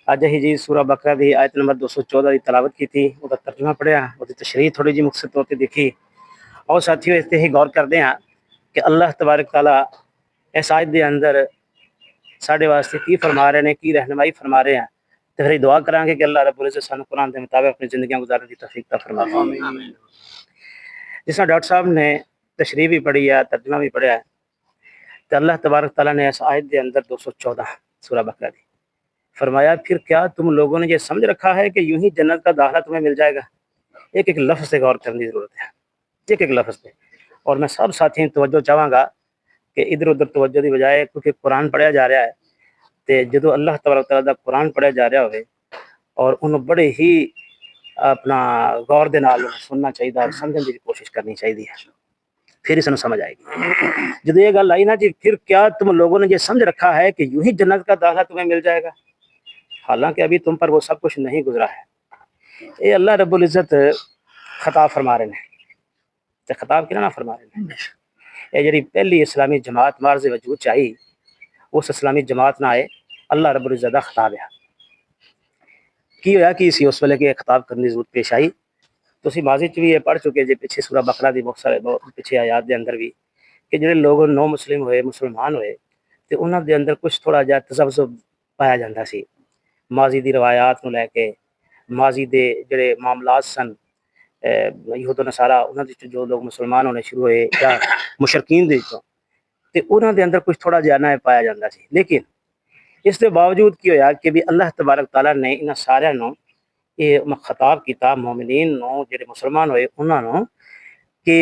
अज ही जी सूरा बकरा की आयत नंबर 214 की तलावत की थी, उसका तर्जुमा पढ़िया, उसकी तशरीह थोड़ी जी मुख्तसर तौर पर देखी। और साथियों इस ही गौर करते हैं कि अल्लाह तबारक तआला इस आयत के अंदर साढ़े वास्ते की फरमा रहे हैं, की रहनुमाई फरमा रहे हैं। तो फिर दुआ करांगे कि अल्लाह रब्बुल इज़्ज़त सानू कुरान के मुताबिक अपनी जिंदगी गुजारने की तौफीक अता फरमाए। जिस तरह डॉक्टर साहब ने तशरीह भी पढ़ी है, तर्जुमा भी पढ़िया है, तो अल्लाह तबारक तआला ने इस आयत के अंदर 214 सूरा बकरा की फरमाया, फिर क्या तुम लोगों ने ये समझ रखा है कि यूं ही जन्नत का दाखिला तुम्हें मिल जाएगा। एक एक लफ्ज़ से गौर करने की ज़रूरत है, एक एक लफ्ज़ पे। और मैं सब साथियों तवज्जो चाहांगा कि इधर उधर तवज्जो की बजाय, क्योंकि कुरान पढ़िया जा रहा है, तो जो अल्लाह तबारक तआला दा कुरान पढ़िया जा रहा हो और उन्होंने बड़े ही अपना गौर के नाल सुनना चाहिए और समझने की कोशिश करनी चाहिए, फिर इसमें समझ आएगी। जो ये गल आई ना जी, फिर क्या तुम लोगों ने ये समझ रखा है कि यूं ही जन्नत का दाखिला तुम्हें मिल जाएगा, हालांकि अभी तुम पर वो सब कुछ नहीं गुजरा है। ये अल्लाह रब्बुल इज़्ज़त खिताब फरमा रहे हैं, तो खिताब कि ना फरमा रहे हैं। ये जी पहली इस्लामी जमात मार्ज वजूद चाहिए, उस इस्लामी जमात ना आए अल्लाह रब्बुल इज़्ज़त दा खिताब है की होया कि सी उस वेले के खिताब करने की जरूरत पेश आई। तुसी माजी च भी ये पढ़ चुके जे पिछे सूरा बकरा दी बहुत सारे पिछे आयात के अंदर भी कि जिहड़े लोग नो मुस्लिम होए, मुसलमान होए, तो उन्हां दे अंदर कुछ थोड़ा जिहा तज़ब्ज़ुब पाया जांदा सी माजी दी रवायात नूं लैके, माजी दे जिहड़े मामलात सन यहूद नसारा उन्हां दे जो लोग मुसलमान होने शुरू होए या मुशरकीन दे विचों, ते उन्हां दे अंदर कुछ थोड़ा जिहा ना पाया जांदा सी। लेकिन इस दे बावजूद की होया कि भी अल्लाह तबारक तआला ने इन्हां सारिआं नूं ये खिताब कीता मोमिनीन नूं, जिहड़े मुसलमान होए उन्हां नूं कि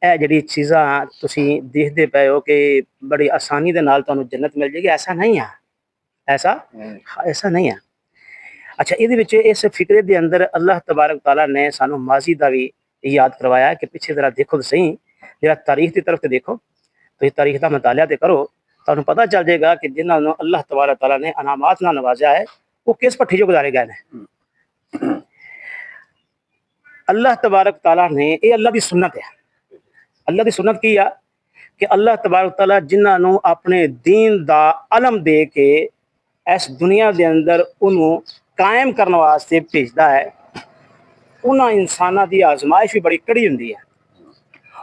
ਇਹ ਜਿਹੜੀ चीज़ां तुसी देखते पे हो कि बड़ी आसानी दे नाल तुहानूं जन्नत मिल जाएगी, ऐसा नहीं है, ऐसा ऐसा नहीं है। अच्छा, ये इस फिक्रे के अंदर अल्लाह तबारक तआला ने सानू माजी का भी याद करवाया कि पिछे जरा देखो तो सही, जरा तारीख की तरफ देखो, तो तारीख का मुतालिया तो करो, तुहानूं पता चल जाएगा कि जिन्होंने अल्लाह तबारक तआला ने अनामात नाल नवाजा है वो किस भट्ठी चो गुजारे गए हैं। अल्लाह तबारक तआला ने, ये अल्लाह की सुन्नत है, अल्लाह की सुन्नत की है कि अल्लाह तबारक तआला जिन्होंने अपने दीन का अलम दे के इस दुनिया के अंदर उन्होंने कायम करने वास्ते भेजता है, उन्होंने इंसानों की आजमाइश भी बड़ी कड़ी होंगी है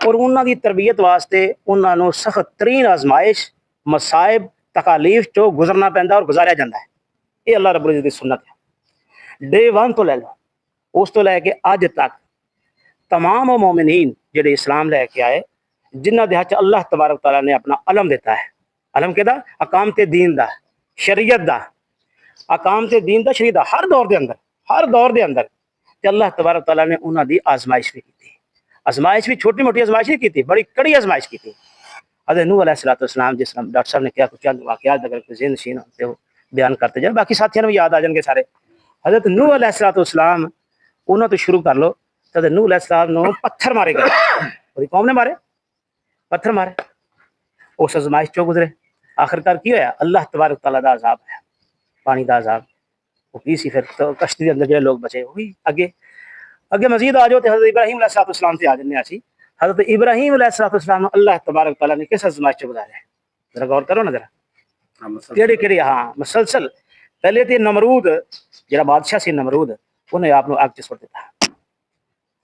और उन्होंने तरबियत वास्ते उन्होंने सख्त तरीन आजमाइश मसाइब तकालीफ चो गुजरना पैंदा और गुजारिया जाता है। ये अल्लाह रब्बुल इज़्ज़त की सुन्नत है। डे वन तो लै लो, उस तो लैके अज तक तमाम मोमिनीन जिहड़े इस्लाम लैके आए, जिन्हां दे हथ अल्लाह तबारक तआला ने अपना अलम दिता है, अलम किहदा, अकामते दीन दा, शरीयत दा, अकामते दीन दा, शरीयत दा, हर दौर के अंदर, हर दौर के अंदर ते अल्लाह तबारक तआला ने उन्हां दी आजमाइश भी की। आजमाइश भी छोटी मोटी आजमाइश नहीं की, बड़ी कड़ी आजमाइश की। हज़रत नूह अलैहिस्सलाम, जिस डॉक्टर साहब ने क्या कुछ चंद वाक़यात अगर ज़हन नशीन होते हो बयान करते जाए, बाकी साथियों भी याद आ जाएंगे सारे। हज़रत नूह अलैहिस्सलाम उन्होंने तो शुरू कर लो, तो नूह अलैहिस्सलाम पत्थर मारे गए, पूरी कौम ने मारे, पत्थर मारे, उस आजमाइश चो गुजरे, आखिरकार की होया, अल्लाह तबारक तआला दा अज़ाब है, पानी का अज़ाब, वो की सी फिर तो कश्ती के अंदर जो लोग बचे वही अगे अगे मजीद आ जाओ तो हज़रत इब्राहीम अलैहिस्सलाम से आ जाने आसी। हज़रत इब्राहीम अलैहिस्सलाम अल्लाह तबारक तआला ने किस आजमाइश चो गुजारे, जरा गौर करो ना जरा, केड़ी केड़ी, हाँ मुसलसल। पहले तो नमरूद जरा बादशाह से नमरूद, उन्हें आपको अग च सुट दिता,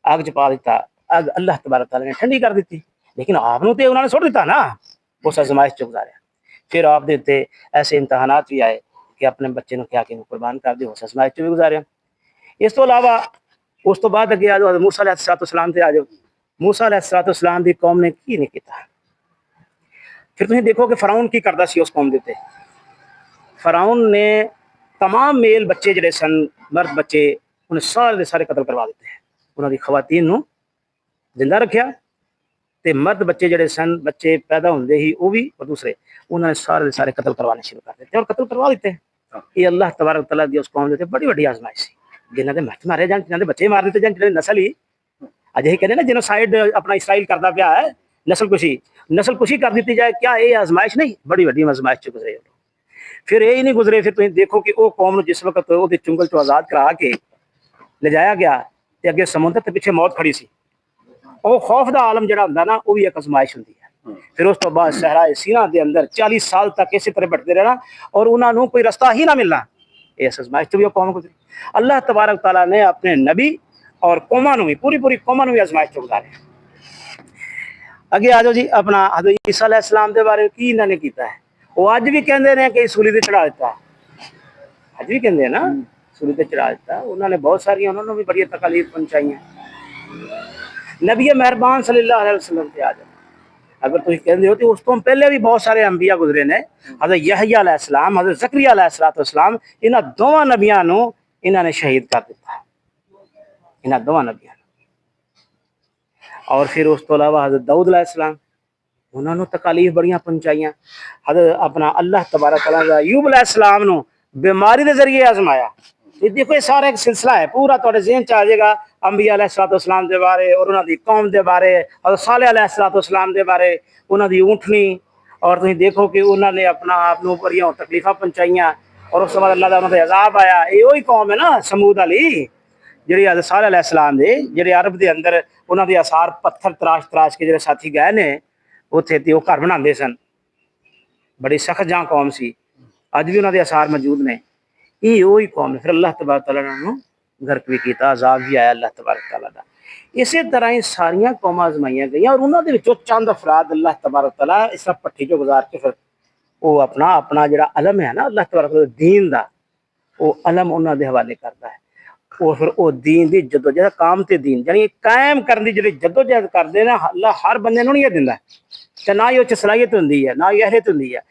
अग च पा दिता, अग अल्लाह तबारक तआला ने ठंडी कर दी, लेकिन आपनूं तो उन्होंने सुट दिता ना, उस आजमाइश चो गुजारे। फिर आप दे उत्ते ऐसे इम्तहानात भी आए कि अपने बच्चे को क्या कि कुर्बान कर दे, उस आजमाइश चो भी गुजारे। इस तो अलावा उस तो बाद अगे आ जाओ, मूसा अलैहिस्सलाम से आ जाओ, मूसा अलैहिस्सलाम की कौम ने की नहीं किया। फिर तुम देखो कि फराउन की करता सी उस कौम के उत्ते, फराउन ने तमाम मेल बच्चे जिहड़े सन, मर्द बच्चे, उन्हें सारे के सारे कतल करवा दिते, उन्होंने खवातीन नूं जिंदा रखा, तो मर्द बच्चे जिहड़े सन, बच्चे पैदा होंदे ही वो भी, और दूसरे उन्होंने सारे के सारे कतल करवाने शुरू कर दिते और कतल करवा दिते। ये अल्लाह तबारक तआला दी उस कौम के बड़ी वड्डी आजमाइश सी, जिन्हां दे मर्द मारे जान, जिन्हां दे बच्चे मार दिते जान, जिन्हां दी नस्ल ही अज ही कहते ना जेनोसाइड अपना इसराइल करता पाया है, नस्ल कुशी कर दी जाए, क्या ये आजमाइश नहीं, बड़ी वड्डी आजमाइश च गुजरे। फिर यही नहीं गुजरे, फिर तुम देखो कि वो कौम जिस वक्त वो चुंगल चो आज़ाद करा के ले जाया गया, तो अगे समुद्र के पिछे मौत खड़ी सी, और खौफ का आलम जरा होंदा ना, वो भी एक आजमाइश होंदी है। फिर उस तो बाद सहराए सीना के अंदर 40 साल तक इसी तरह भटकते रहना और उन्होंने कोई रास्ता ही ना मिलना, इस आजमाइश तो भी कौम गुजरी। अल्लाह तबारक तआला ने अपने नबी और कौमां नूं भी पूरी पूरी कौमां नूं भी आजमाइश चो गुजारे। अगे आ जाओ जी अपना हज़रत ईसा अलैहिस्सलाम के बारे की इन्होंने किया है। वो अज भी कहते हैं कि सूली ते चढ़ा दिता, अज भी कहते हैं ना सूली ते चढ़ा दिता। उन्होंने बहुत सारिया उन्होंने भी बड़ी तकलीफ पहुंचाई। नबी मेहरबान सल्लल्लाहु अलैहि वसल्लम ते आ जाओ, अगर तुम कहते हो तो उस तो पहले भी बहुत सारे अंबिया गुजरे ने। हज़रत यहया अलैहिस्सलाम, हज़रत ज़करिया अलैहिस्सलाम, इन्हां दोवां नबियां नूं इन्होंने शहीद कर दिता, इन्हां दोवां नबियां। और फिर उस तो अलावा हज़रत दाऊद अलैहिस्सलाम, उन्होंने तकालीफ बड़ियां पहुंचाइयां। हज़रत अपना अल्लाह तबारक तआला अय्यूब अलैहिस्सलाम नूं बीमारी के जरिए आजमाया। ये देखो ये सारा एक सिलसिला है, पूरा तुहाडे ज़हन च आ जाएगा अंबिया अलैहिस्सलाम के बारे और उन्होंने कौम के बारे, हज़रत सालेह अलैहिस्सलाम के बारे, उन्होंने ऊँटनी। और तुम देखो कि उन्होंने अपना आप नूं बड़ियां तकलीफां पहुंचाइयां और उस बाद अल्लाह का उन्होंने अजाब आया। ये वही कौम है ना समूद वाली, जी हज़रत सालेह अलैहिस्सलाम दे जिहड़े अरब के अंदर उन्होंने आसार पत्थर तराश तराश के जो साथी गए ने उत्थे ते वो घर बनाते सन। बड़ी सख्त जहाँ कौम सी, अज भी उन्होंने आसार मौजूद ने। ये वही कौम है। फिर अल्लाह तबारक तआला ने उन्होंने गर्क भी किया, अजाब भी आया अल्लाह तबारक तआला का। इस तरह ही सारिया कौमां आजमाइया गई और उन्होंने चंद अफराद अल्लाह तबारक तआला इस तरह भट्ठी चो गुजार के फिर वो अपना अपना जो अलम है ना अल्लाह तबारक तआला दीन का, वो अलम उन्होंने हवाले करता है। वो फिर वो दीन की जदोजहद काम ते दीन यानी कायम करने की जी जदोजहद करते ना अल्लाह हर बंदे नूं नहीं दिंदा ते ना ही उस सलाहियत होंदी है, ना ही अहलियत होंदी है।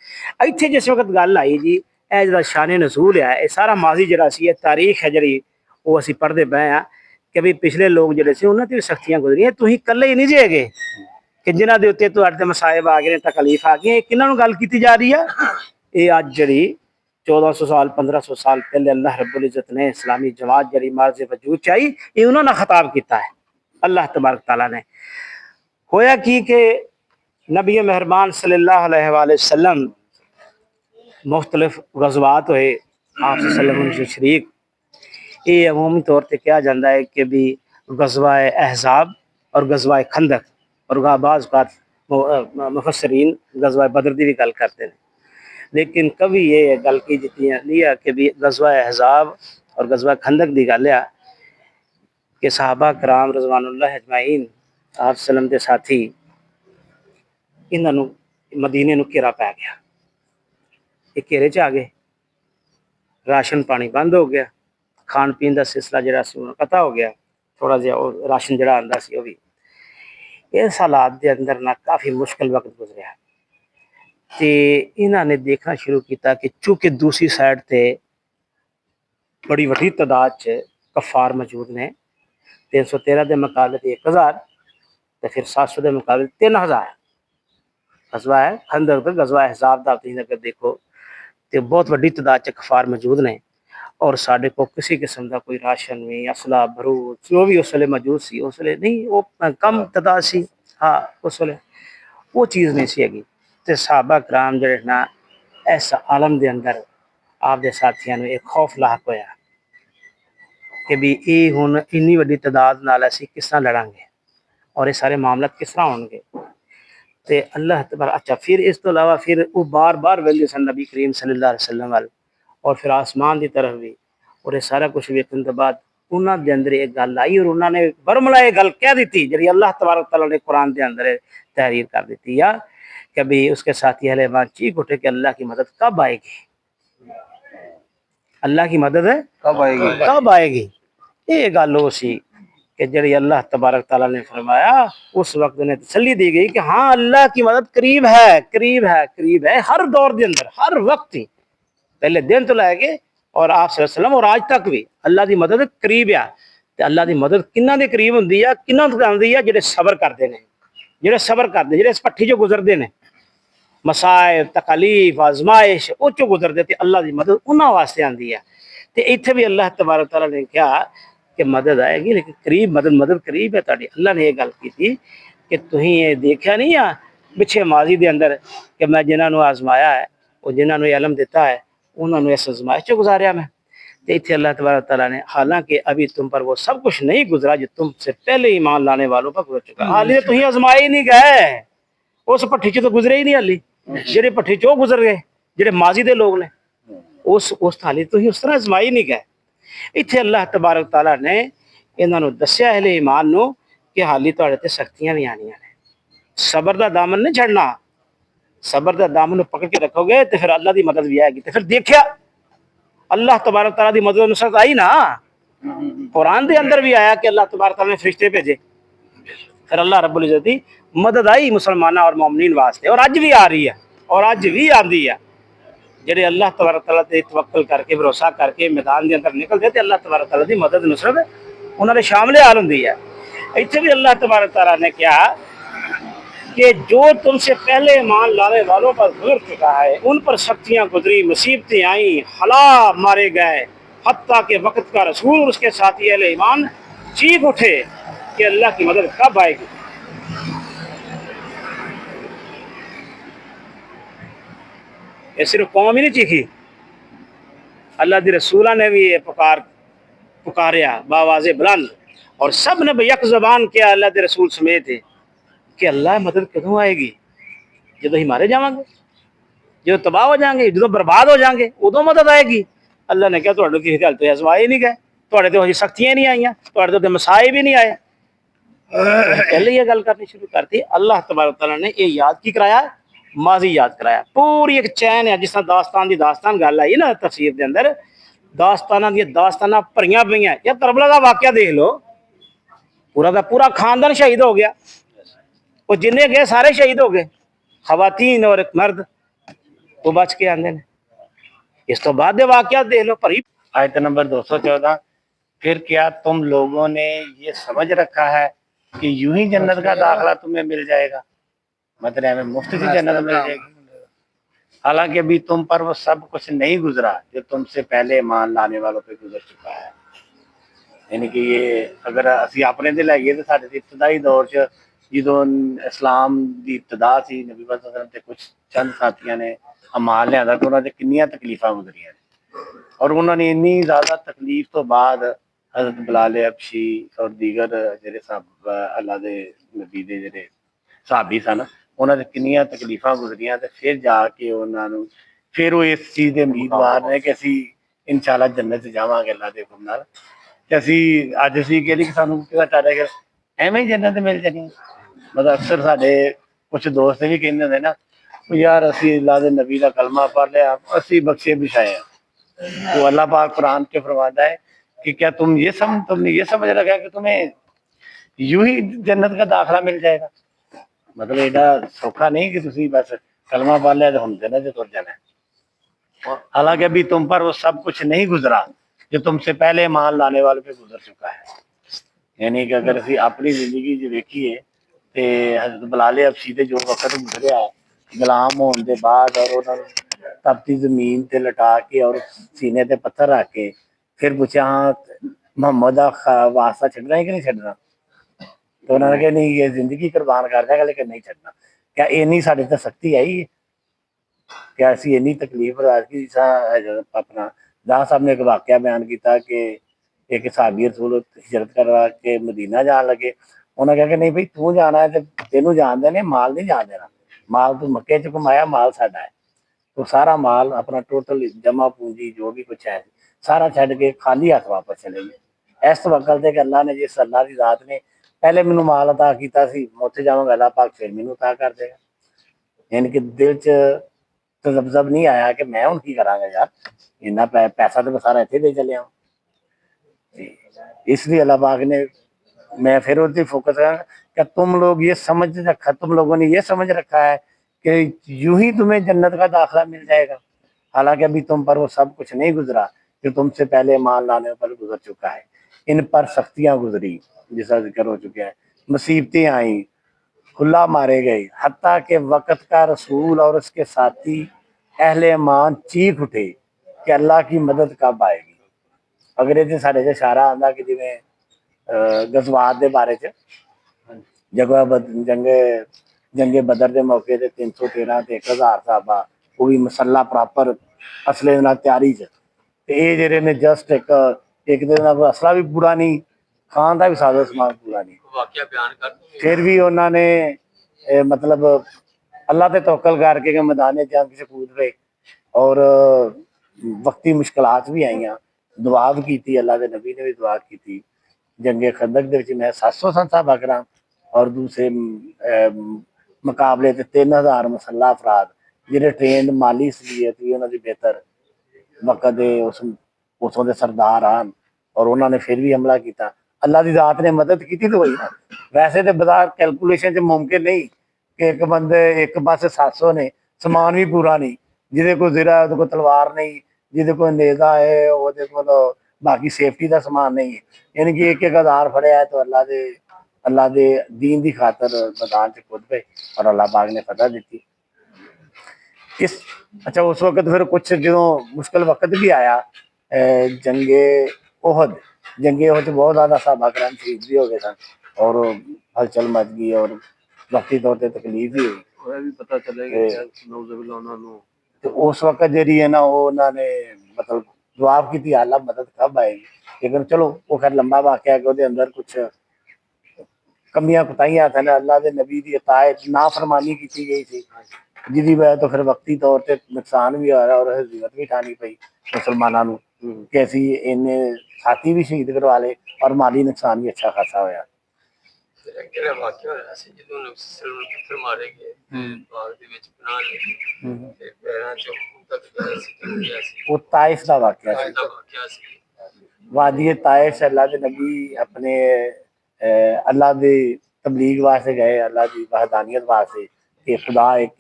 इत्थे जिस वक्त गल आई जी यह जो शान नज़ूल है, ये सारा माजी जरा सी तारीख है जी वो असीं पढ़ते पे हाँ कि भी पिछले लोग जोड़े से उन्होंने भी सख्तियां गुजरियां। तुसीं कल्ले ही नहीं जे गए कि जिन्हां दे उत्ते तुहाडे मसाइब आ गए, तकलीफ आ गई। किन्हां नूं गल कीती जा रही है? ये अज जी 1400 साल 1500 साल पहले अल्लाह रब्बुल इज़्ज़त ने इस्लामी जमात जरी मार्ज वजूद च आई, ये उन्होंने खिताब किया है अल्लाह तबारक तआला ने। होया कि नबी मेहरबान सल्लल्लाहु अलैहि वसल्लम मुख्तलिफ गज़वात हुए आप से शरीक। ये अमूमी तौर पर कहा जाता है कि भी गज़वा अहज़ाब और गज़वा खंदक और बाज़ मुफस्सरीन गज़वा बदर की भी गल करते हैं। लेकिन कभी ये गल की जीती है कि भी गज़वा अहज़ाब और गज़वा खंदक की गल है कि सहाबा कराम रज़वानुल्लाह अजमाइन आप सल्लम के साथी इन्हों मदीने नूं घेरा पै गया। ये घेरे च आ गए, राशन पानी बंद हो गया, खान पीन का सिलसिला जो पता हो गया, थोड़ा जहा राशन जरा आता सी भी। इस हालात के अंदर ना काफ़ी मुश्किल वक्त गुजरिया तो इन्होंने देखना शुरू किया कि चूँकि दूसरी साइड से बड़ी वड्डी तादाद च कफार मौजूद ने, 313 के मुकाबले 1000 तो फिर 700 के मुकाबले 3000। गज़वा है खंदक तो गज़वा अहज़ाब का अगर देखो तो बहुत वड्डी तादाद च कफार मौजूद ने और साढ़े को किसी किस्म का कोई राशन भी असला बरूद जो भी उस वे मौजूद सी, उस वे नहीं वो कम तादाद सी। हाँ उस वे वो चीज़ नहीं सी हैगी। तो सहाबा कराम जो ना इस आलम के अंदर आपके साथियों एक खौफ लाक होया कि भी ये हुण इन्नी वड्डी तादाद नाल असीं किस तरह लड़ांगे और ये सारे मामला किस तरह होंगे। तो अल्लाह तबारक अच्छा फिर इस तो अलावा फिर वो बार बार वेंदे सन नबी करीम सल्लल्लाहु अलैहि वसल्लम वाल और फिर आसमान की तरफ भी। और ये सारा कुछ वेखने के बाद उन्होंने अंदर एक गल आई और उन्होंने बरमला ये गल कह दी जी अल्लाह तबारक तआला ने कुरान के अंदर तहरीर कर दी या कि भी उसके साथी अहले ईमान चीख उठे कि अल्लाह की मदद कब आएगी, अल्लाह की मदद कब आएगी। ये गल वो सी कि जी अल्लाह तबारक तआला ने फरमाया उस वक्त उन्हें तसल्ली दी गई कि हाँ अल्लाह की मदद करीब है, करीब है, करीब है। हर दौर के अंदर हर वक्त ही पहले दिन तो लैके और आप सल्लल्लाहु अलैहि वसल्लम और आज तक भी अल्लाह की मदद करीब आ। तो अल्लाह की मदद किन्ना दे करीब होंदी है, किन्ना आती है जिहड़े सबर करते हैं, जिहड़े सबर करते जिहड़े इस भट्ठी चो गुजरते हैं, मसाइब तकलीफ आजमाइश उस चो गुजरते तो अल्लाह की मदद उन्होंने वास्ते आती है। तो इत्थे भी अल्लाह तबारक तआला ने कहा कि मदद आएगी लेकिन करीब मदद करीब है ताड़ी। अल्लाह ने यह गल की थी कि तुसीं ये देखा नहीं आ पिछे माजी के अंदर कि मैं जिन्होंने आजमाया है वो जिन्होंने इलम दिता है उन्होंने इस आजमाइश चो गुजारिया मैं। तो इतने अल्लाह तबारक तआला ने हालांकि अभी तुम पर वो सब कुछ नहीं गुजरा जो तुमसे पहले ईमान लाने वालों पर गुजर चुका। हाली तो तुसीं आजमाए ही नहीं गए, उस भट्ठी चो तो गुजरे ही नहीं। हाली जेडे भट्ठी चो गुजर गए जेडे माजी के लोग ने उस हाली तुसीं उस तरह अजमाई नहीं गए। इत्थे अल्लाह तबारक तआला ने इन्हां नूं दस्सिया अहले ईमान नूं कि हाली तुहाडे ते सख्तियां भी आनियां ने, सबर दा दामन नहीं छड़ना, सबर दा दामन पकड़ के रखोगे तो फिर अल्लाह की मदद भी आएगी। तो फिर देखिया अल्लाह तबारक तआला की मदद नुसरत आई ना, कुरान के अंदर भी आया कि अल्लाह तबारक तआला ने फरिश्ते भेजे, फिर अल्लाह रब्बुल इज्जत की मदद आई मुसलमानों और मोमिनीन वास्ते, और अज भी आ रही है और अज भी आती है। जेडे अल्लाह तबारक तआला ते तवक्कल करके भरोसा करके मैदान के अंदर निकलते तो अल्लाह तबारक तआला की मदद नुसरत उन्होंने शामिल हाल होंगी है। इत्थे भी अल्लाह तबारक तआला ने कहा कि जो तुमसे पहले ईमान लाने वालों पर गुजर चुका है उन पर सख्तियां गुजरी, मुसीबतें आई, हला मारे गए, हत्ता के वक्त का रसूल और उसके साथी अहले ईमान चीख उठे कि अल्लाह की मदद कब आएगी। ये सिर्फ कौम ही नहीं चीखी, अल्लाह के रसूला ने भी ये पुकारिया बावाज़े बुलंद, और सब ने यक जबान किया अल्लाह के रसूल समेत कि अल्लाह मदद कदों आएगी, जो ही मारे जावांगे, जो तबाह हो जाएंगे, जो बर्बाद हो जाएंगे, उदों मदद आएगी। अल्लाह ने कहा तुहाडे किसी गल तो आजमाए नहीं गए, तुहाडे तो अजे सख्तियां नहीं आईयां, तुहाडे तो मसाए भी नहीं आए। पहले ये गल करनी शुरू करती। अल्लाह तबारक तआला ने ये याद की कराया, माजी याद कराया, पूरी एक चैन है। जिस तरह दास्तान की दास्तान गल आई ना तफसीर के अंदर, दास्ताना दी दास्ताना भरियां पईयां। या करबला का वाकया देख लो, पूरा का पूरा खानदान शहीद हो गया, वो जिन्ने गए सारे शहीद हो गए, खवातीन और एक मर्द वो बच के आंदे ने। इस तो बाद वाकया देख लो भरी। आयत नंबर 214, फिर क्या तुम लोगों ने ये समझ रखा है कि यूं ही जन्नत का दाखला तुम्हें मिल जाएगा, मतलब हमें मुफ्त की जन्नत मिल जाएगी, हालांकि अभी तुम पर वो सब कुछ नहीं गुजरा जो तुमसे पहले ईमान लाने वालों पे गुजर चुका है। यानी कि ये अगर असी अपने ते लाइए तो साडे इब्तदाई दौर च ਜਦੋਂ इस्लाम की इब्तदा सी, नबी पाक सल्लल्लाहु अलैहि वसल्लम ते कुछ चंद साथियों ने अमाल लिया तो उन्होंने कितनी तकलीफा गुजरिया, और उन्होंने इन्नी ज़्यादा तकलीफ तो बाद हज़रत बिलाल हबशी और दीगर जेडे साहब अल्लाह दे नबी दे जेडे साहबी सन, उन्होंने कितनी तकलीफा गुजरिया तो फिर जाके उन्होंने फिर वो इस चीज़ के उम्मीदवार ने कि असी इंशाअल्लाह जन्नत जावांगे अल्लाह के हुक्म नाल। ते असी अज असी कह कि सानू कि एवें ही जन्नत मिल जानी। मतलब अक्सर साडे कुछ दोस्त भी कहते होंगे ना, यार असी अल्लाह के नबी का कलमा पढ़ लिया, असी बख्शे बिछाए। तो अल्लाह पाक कुरान के फरमाता है कि क्या तुमने ये समझ रखा है कि तुम्हें यूं ही जन्नत का दाखला मिल जाएगा। मतलब एडा सौखा नहीं कि तुम बस कलमा पढ़ लिया तो हम जन्नत से तुर जाना है। हालांकि अभी तुम पर वो सब कुछ नहीं गुजरा जो तुमसे पहले ईमान लाने वालों पे गुजर चुका है। यानी कि अगर असी अपनी जिंदगी च देखिए तो हज़रत बिलाल हबशी ते जो वक्त गुजरिया है गुलाम होने के बाद, और उन्होंने तपती जमीन ते लटा के और सीने ते पत्थर रख के फिर पूछा हाँ मोहम्मद का वास्ता छड़ना है कि नहीं छड़ना, तो उन्होंने कहा नहीं ये जिंदगी कुर्बान कर देगा लेकिन नहीं छड़ना। क्या इन्नी साढ़े ते सख्ती आई है, क्या असी इन्नी तकलीफ बर्दाश्त की। अपना जहाँ साहब ने एक वाकया बयान किया कि एक सहाबी रसूल हिजरत करवा के मदीना जान लगे, उन्होंने कहा कि नहीं भाई तू जाना है तो तेनू जान देने, माल नहीं जान देना, माल तू मक्के च कमाया, माल साडा है। तो सारा माल अपना टोटल जमा पूंजी जो भी कुछ है सारा छड़ के खाली हाथ वापस चले गए। इस वक्त से अल्लाह ने जिस अल्लाह की जात ने पहले मैनू माल अता किया सी, मैं उत्थे जावांगा अल्लाह पाक फिर मैनू अता कर देगा। यानी कि दिल च तजब्जब नहीं आया कि मैं हुण की करांगा यार, इन्ना पैसा तो मैं सारा इत्थे दे चलिया। इसलिए अल्लाह पाक ने, मैं फिर उस फोकस करा क्या तुम लोग ये समझ रखा, तुम लोगों ने ये समझ रखा है कि यूं ही तुम्हें जन्नत का दाखला मिल जाएगा, हालांकि अभी तुम पर वो सब कुछ नहीं गुजरा जो तुमसे पहले ईमान लाने पर गुजर चुका है। इन पर सख्तियां गुजरी जिसका जिक्र हो चुका है, मुसीबतें आई, खुला मारे गए, हत्ता के वक्त का रसूल और उसके साथी अहले ईमान चीख उठे कि अल्लाह की मदद कब आएगी। अगर ये साढ़े से इशारा आंदा कि जिमें गजवात के बारे च जंगे बदर के मौके ते 313 ते 1000 साहबा वो भी मसला प्रॉपर असले नाल तैयारी च, ते ये जेडे ने जस्ट एक दिन असला भी पूरा नहीं, खान का भी साजो समान पूरा नहीं, फिर भी उन्होंने मतलब अल्लाह ते तवक्कल करके मैदान जंग च कूद गए और ਵਕਤੀ ਮੁਸ਼ਕਲਾਂ ਵੀ ਆਈਆਂ, ਦੁਆ ਵੀ ਕੀਤੀ, ਅੱਲਾ ਦੇ ਨਬੀ ਨੇ ਵੀ ਦੁਆ ਕੀਤੀ। ਜੰਗੇ ਖੰਦਕ ਦੇ ਵਿੱਚ ਮੈਂ 700 ਸਨ ਸਾਹਬਾ ਕਰਾਮ ਔਰ ਦੂਸਰੇ ਮੁਕਾਬਲੇ ਤੇ 3000 ਮਸੱਲਾ ਅਫਰਾਦ ਜਿਹੜੇ ਟ੍ਰੇਨਡ ਮਾਲੀ ਸਲੀਅਤ ਵੀ ਉਹਨਾਂ ਦੀ ਬਿਹਤਰ ਵਕਤ ਦੇ ਉਥੋਂ ਦੇ ਸਰਦਾਰ ਹਨ ਔਰ ਉਹਨਾਂ ਨੇ ਫਿਰ ਵੀ ਹਮਲਾ ਕੀਤਾ। ਅੱਲਾ ਦੀ ਜ਼ਾਤ ਨੇ ਮਦਦ ਕੀਤੀ ਤਾਂ ਹੋਈ ਨਾ। ਵੈਸੇ ਤੇ ਬਾਜ਼ਾਰ ਕੈਲਕੂਲੇਸ਼ਨ 'ਚ ਮੁਮਕਿਨ ਨਹੀਂ ਕਿ ਇੱਕ ਬੰਦੇ ਇੱਕ ਪਾਸੇ 700 ਨੇ, ਸਮਾਨ ਵੀ ਪੂਰਾ ਨਹੀਂ, ਜਿਹਦੇ ਕੋਲ ਜ਼ਰਾ ਉਹਦੇ ਕੋਲ ਤਲਵਾਰ ਨਹੀਂ, ਜਿਹਦੇ ਕੋਲ ਨੇਜ਼ਾ ਹੈ, ਉਹਦੇ ਕੋਲ ਬਾਕੀ ਸੇਫਟੀ ਦਾ ਸਮਾਨ ਨਹੀਂ ਹੈ। यानी कि एक एक हज़ार फड़े है तो अल्लाह दे दीन की खातर मैदान च कूद पे और अल्लाह पाक ने फतह दी। इस अच्छा उस वक्त फिर कुछ जो मुश्किल वक्त भी आया, जंगे ओहद बहुत ज़्यादा साहबा कराम शहीद भी हो गए सन और हलचल मच गई और वक्ती तौर पर तकलीफ भी हुई भी पता चलेगा। तो उस वक्त जी है ना उन्होंने मतलब दुआ की अल्लाह मदद कब आएगी, लेकिन चलो वो खैर लंबा वाकया है कि ਉਹਦੇ ਅੰਦਰ कुछ कमियां कुताहियां थे। अल्लाह के नबी की इताअत नाफरमानी की गई थी जिसकी वजह तो फिर वक्ती तौर पर नुकसान भी हो रहा और हजीमत भी उठानी पई मुसलमानों कि असी इन्ने साथी भी शहीद करवा ले और माली नुकसान भी अच्छा खासा होया। वो ताइफ का वाकया वादी ताइफ अल्लाह के नबी अपने अल्लाह की तबलीग वास्ते गए, अल्लाह की वहदानियत वास्ते कि खुदा एक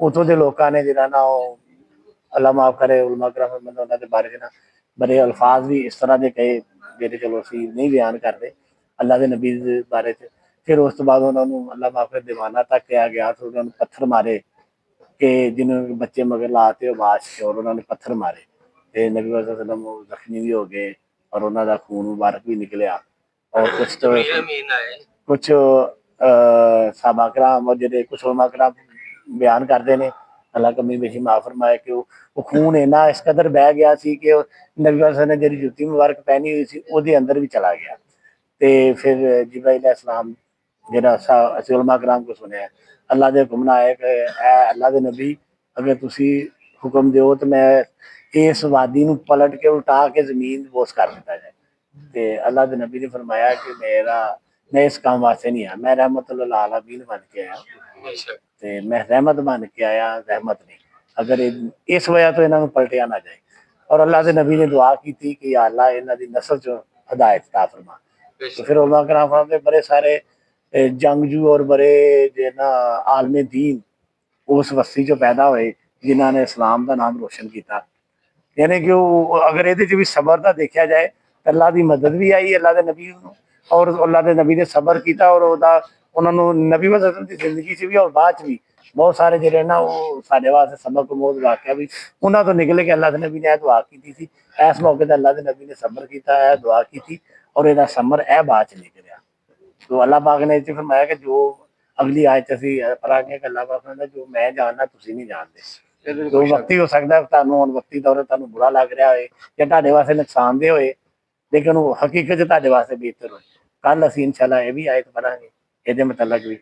उतों के लोगों ने जिन्हें ना अल्लाह माफ करे उलमा कराम उन्होंने के बारे ना बड़े अल्फाज भी इस तरह के कहे जेडे चलो असी नहीं बयान करते अल्लाह के नबी के बारे च। फिर उस तो बाद उन्होंने अल्लाह माफ करे दीवाना तक किया गया तो उन्होंने पत्थर मारे कि जिन्होंने बच्चे मगर लाते हो बाश के और उन्होंने पत्थर मारे ते नबी वसल्लम जख्मी भी हो गए और उन्होंने खून मुबारक भी निकलिया और कुछ साहबा कराम और जेडे कुछ उलमा कराम बयान करते हैं अल्लाह कमी बेशी माफ फरमाए कि वो खून इन्ना इस कदर बह गया सी कि नबी वसल्लम ने जी जुत्ती मुबारक पहनी हुई सी ਉਹਦੇ अंदर भी चला गया। तो फिर जिब्राइल अलैहिस्सलाम जेड़ा असी उलमा कराम को सुनिया अल्लाह के हुक्म आए कि अल्लाह के नबी अगर तुसी हुक्म दो तो मैं इस वादी नूं पलट के उल्टा के जमीन बोस कर दिता जाए। तो अल्लाह के नबी ने फरमाया कि मैं इस काम वास्ते नहीं आया, मैं रहमतुल आलमीन बन के आया ते मैं रहमत बन के आया, रहमत नहीं। अगर इस वजह तो इन्हों पलटिया ना जाए और अल्लाह के नबी ने दुआ की थी कि या अल्लाह इन्हों की नस्ल चो हदायत अता फरमा। तो फिर उलमा कराम फरमाते बड़े सारे जंगजू और बड़े जो ना आलमे दीन उस बस्ती चो पैदा हुए जिन्होंने इस्लाम का नाम रोशन किया। यानी कि अगर ये भी सबर का देखा जाए तो अल्लाह की मदद भी आई अल्लाह के नबी और अल्लाह के नबी ने सबर किया और उन्होंने नबी वसल्लम की जिंदगी से भी और बाद भी बहुत सारे जो ना वो साढ़े वास्ते सबक मोद वाकया भी उन्होंने तो निकले कि अल्लाह के नबी ने दुआ की थी इस मौके पर अल्लाह के नबी ने सबर किया दुआ की थी और यह समर यह बाद च निकलिया। तो अल्लाह पाक ने फरमाया कि जो अगली आयत असी पढ़ांगे कि अल्लाह पाक ने जो मैं जानना तुसी नहीं जानते। तो वक्ती हो सकता है तुहानू हुण वक्ती तौर ते तुहानू बुरा लग रहा होए या तुहाडे वास्ते नुकसानदेह होए लेकिन वो हकीकत च तुहाडे वास्ते बेहतर होए। कल असी इंशाअल्लाह ये भी आयत पढ़ांगे इहदे मुतल्लक भी।